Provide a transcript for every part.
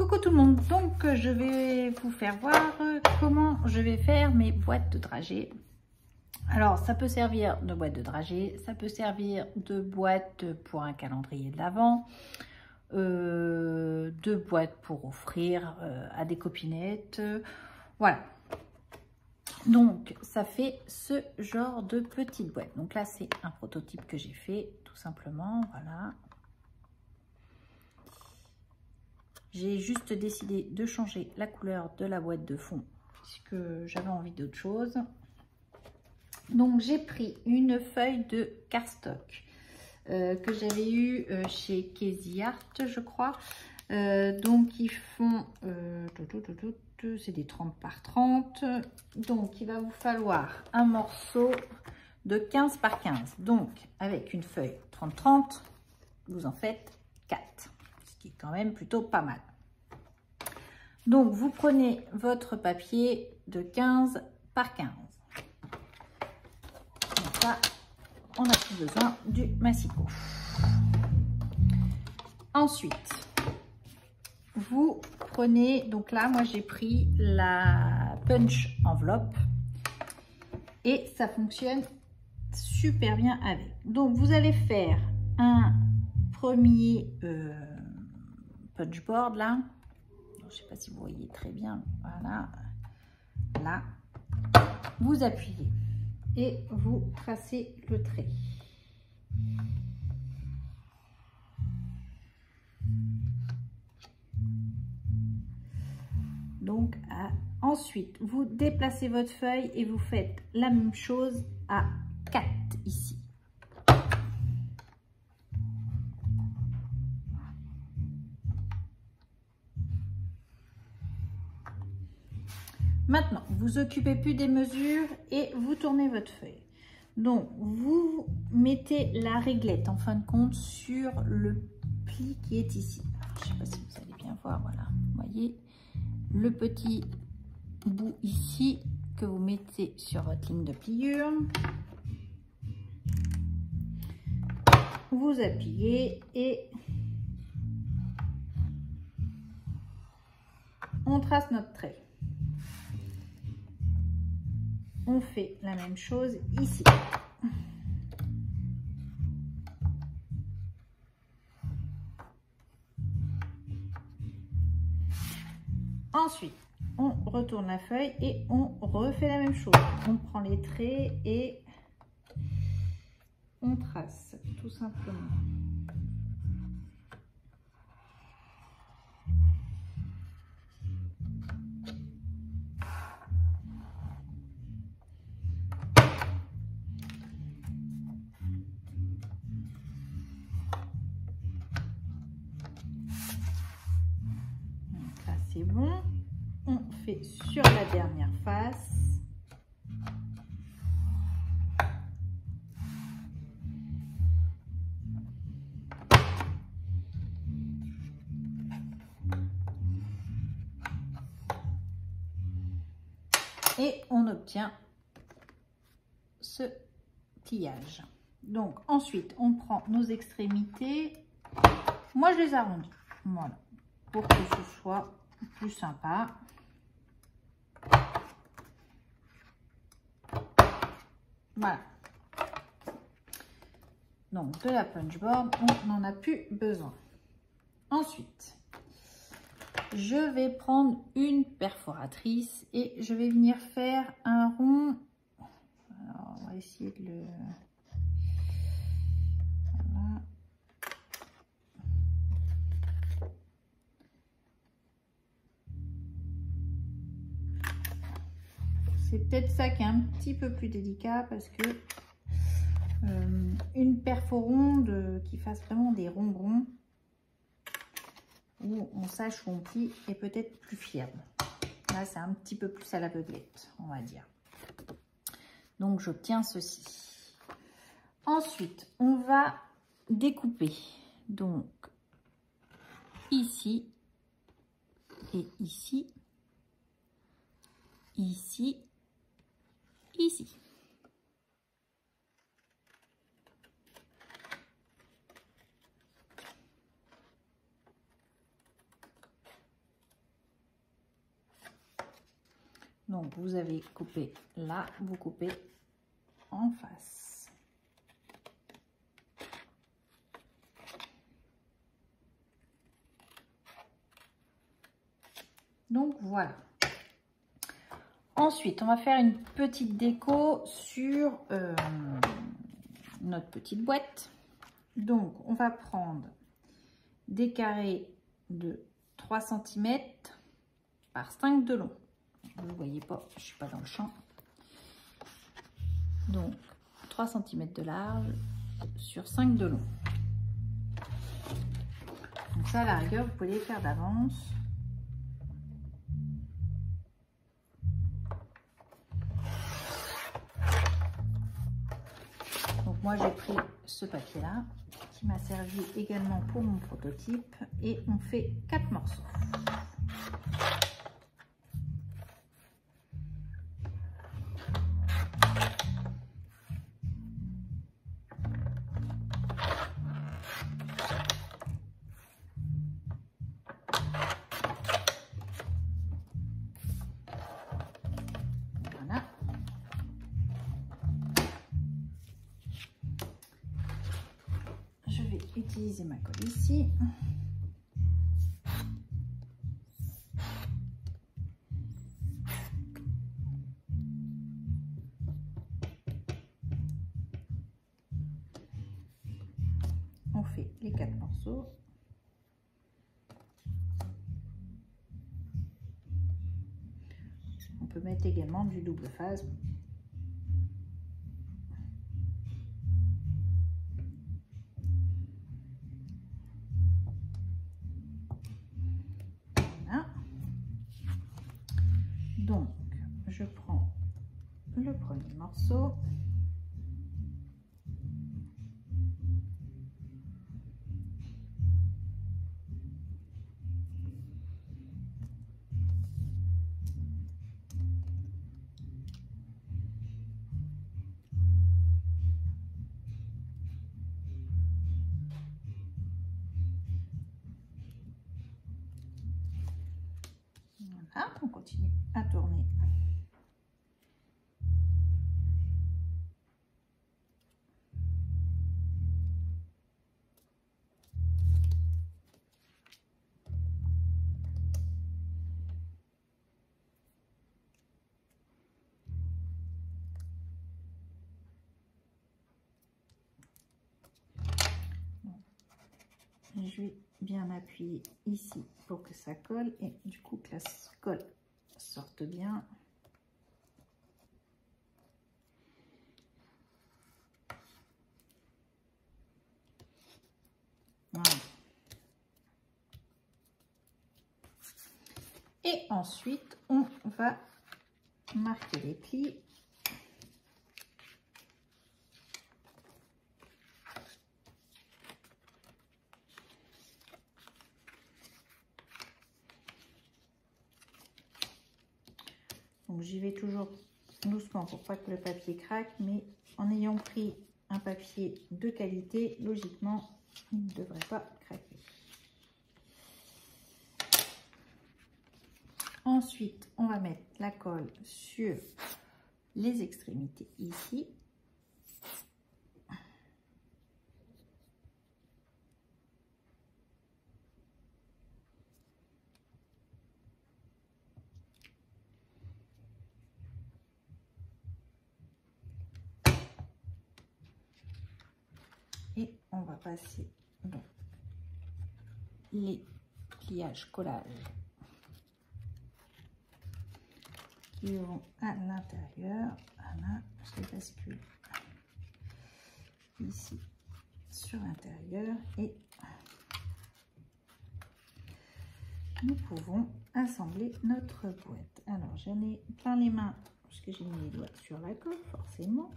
Coucou tout le monde, donc je vais vous faire voir comment je vais faire mes boîtes de dragées. Alors ça peut servir de boîte de dragées, ça peut servir de boîte pour un calendrier de l'Avent, de boîte pour offrir à des copinettes, voilà. Donc ça fait ce genre de petite boîte. Donc là c'est un prototype que j'ai fait tout simplement, voilà. J'ai juste décidé de changer la couleur de la boîte de fond puisque j'avais envie d'autre chose. Donc j'ai pris une feuille de cardstock que j'avais eu chez Casey Art, je crois. Donc ils font, c'est des 30 par 30. Donc il va vous falloir un morceau de 15 par 15. Donc avec une feuille 30-30, vous en faites 4. Ce qui est quand même plutôt pas mal. Donc vous prenez votre papier de 15 par 15. Donc là, on n'a plus besoin du massicot. Ensuite, vous prenez, donc là, moi j'ai pris la punch enveloppe et ça fonctionne super bien avec. Donc vous allez faire un premier punch board là. Je ne sais pas si vous voyez très bien. Voilà. Là, vous appuyez et vous tracez le trait. Donc, ensuite, vous déplacez votre feuille et vous faites la même chose à 4 ici. Maintenant, vous occupez plus des mesures et vous tournez votre feuille. Donc, vous mettez la réglette en fin de compte sur le pli qui est ici. Alors, je ne sais pas si vous allez bien voir, voilà. Vous voyez le petit bout ici que vous mettez sur votre ligne de pliure. Vous appuyez et on trace notre trait. On fait la même chose ici. Ensuite, on retourne la feuille et on refait la même chose. On prend les traits et on trace tout simplement. C'est bon, on fait sur la dernière face. Et on obtient ce pliage. Donc ensuite, on prend nos extrémités. Moi, je les arrondis. Voilà, pour que ce soit plus sympa. Voilà. Donc de la punch board, on n'en a plus besoin. Ensuite, je vais prendre une perforatrice et je vais venir faire un rond. Alors, on va essayer de le... Voilà. C'est peut-être ça qui est un petit peu plus délicat parce que une perfo ronde qui fasse vraiment des ronds où on sache où on plie est peut-être plus fiable. Là, c'est un petit peu plus à l'aveuglette, on va dire. Donc, j'obtiens ceci. Ensuite, on va découper. Donc, ici et ici, ici, ici. Donc vous avez coupé là, vous coupez en face. Donc voilà. Ensuite, on va faire une petite déco sur notre petite boîte. Donc, on va prendre des carrés de 3 cm par 5 de long. Vous ne voyez pas, je ne suis pas dans le champ. Donc, 3 cm de large sur 5 de long. Donc ça, à la rigueur, vous pouvez les faire d'avance. Donc moi, j'ai pris ce papier-là qui m'a servi également pour mon prototype et on fait 4 morceaux. Voilà. Je vais utiliser ma colle ici. On fait les 4 morceaux. On peut mettre également du double phase. Voilà. Donc, je prends le premier morceau. Voilà, on continue à tourner. Je vais bien appuyer ici pour que ça colle et du coup que la colle sorte bien. Voilà. Et ensuite, on va marquer les plis. Donc j'y vais toujours doucement pour pas que le papier craque, mais en ayant pris un papier de qualité, logiquement, il ne devrait pas craquer. Ensuite, on va mettre la colle sur les extrémités ici. Et on va passer donc les pliages collages qui vont à l'intérieur. Voilà, je les bascule ici sur l'intérieur et nous pouvons assembler notre boîte. Alors j'en ai plein les mains parce que j'ai mis les doigts sur la colle forcément.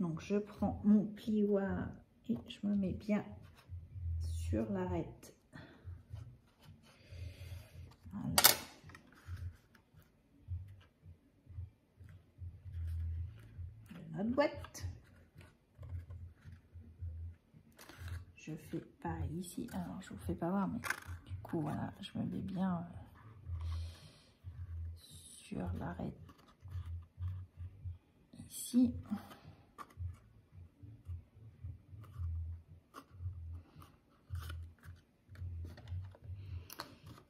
Donc je prends mon plioir et je me mets bien sur l'arête. Voilà. notre boîte. Je fais pareil ici. Alors, je vous fais pas voir, mais du coup, voilà, je me mets bien sur l'arrêt ici.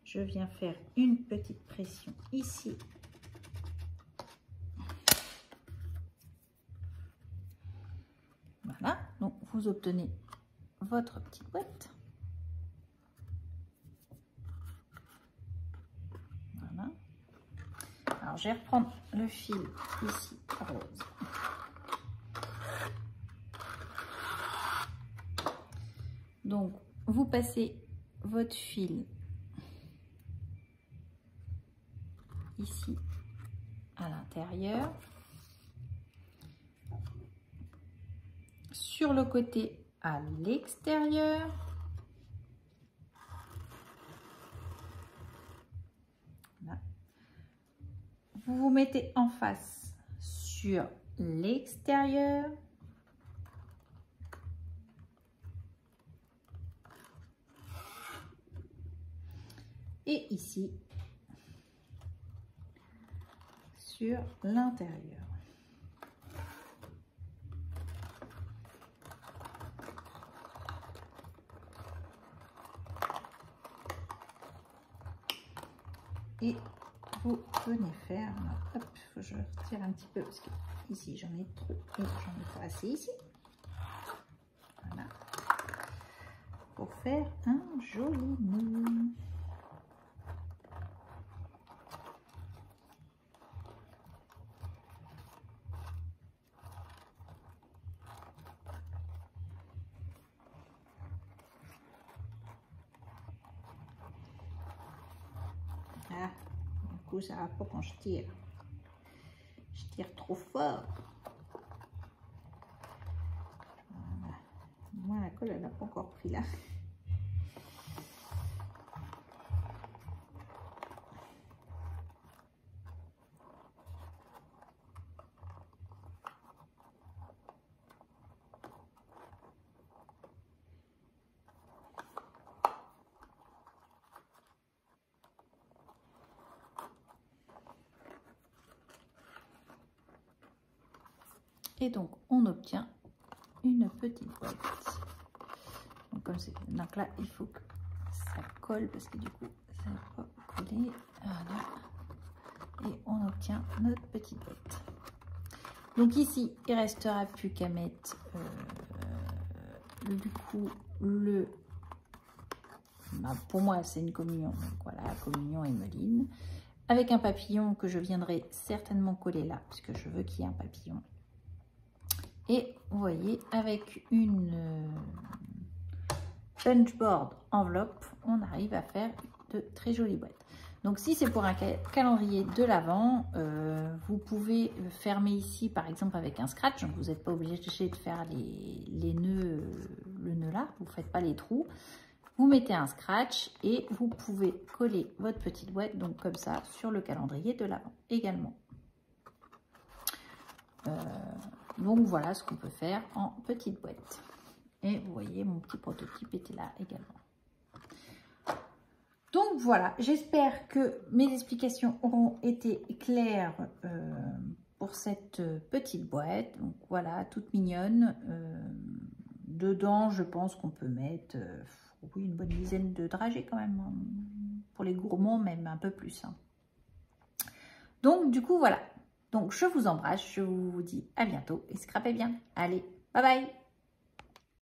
Je viens faire une petite pression ici. Voilà, donc vous obtenez votre petite boîte. Voilà. Alors, je vais reprendre le fil ici, rose. Donc, vous passez votre fil ici à l'intérieur. Sur le côté à l'extérieur. Voilà. Vous vous mettez en face sur l'extérieur. Et ici sur l'intérieur. Et vous venez faire, hop, faut que je retire un petit peu parce que ici j'en ai trop et j'en ai pas assez ici. Voilà, pour faire un joli nœud. Ah, du coup ça va pas quand je tire. Je tire trop fort. Voilà. Moi la colle elle n'a pas encore pris là. Et donc on obtient une petite boîte. Donc comme c'est, donc là il faut que ça colle parce que du coup ça va pas coller. Voilà. Et on obtient notre petite boîte. Donc ici il restera plus qu'à mettre du coup le. Pour moi c'est une communion. Donc voilà, communion et Emeline avec un papillon que je viendrai certainement coller là puisque je veux qu'il y ait un papillon. Et vous voyez, avec une punchboard enveloppe, on arrive à faire de très jolies boîtes. Donc si c'est pour un calendrier de l'Avent, vous pouvez fermer ici par exemple avec un scratch. Donc vous n'êtes pas obligé de faire les nœuds, le nœud là, vous ne faites pas les trous. Vous mettez un scratch et vous pouvez coller votre petite boîte, donc comme ça, sur le calendrier de l'Avent également. Donc voilà ce qu'on peut faire en petite boîte. Et vous voyez, mon petit prototype était là également. Donc voilà, j'espère que mes explications auront été claires pour cette petite boîte. Donc voilà, toute mignonne. Dedans, je pense qu'on peut mettre oui, une bonne dizaine de dragées quand même. Pour les gourmands, même un peu plus. Hein. Donc du coup, voilà. Donc je vous embrasse, je vous dis à bientôt et scrapez bien. Allez, bye bye!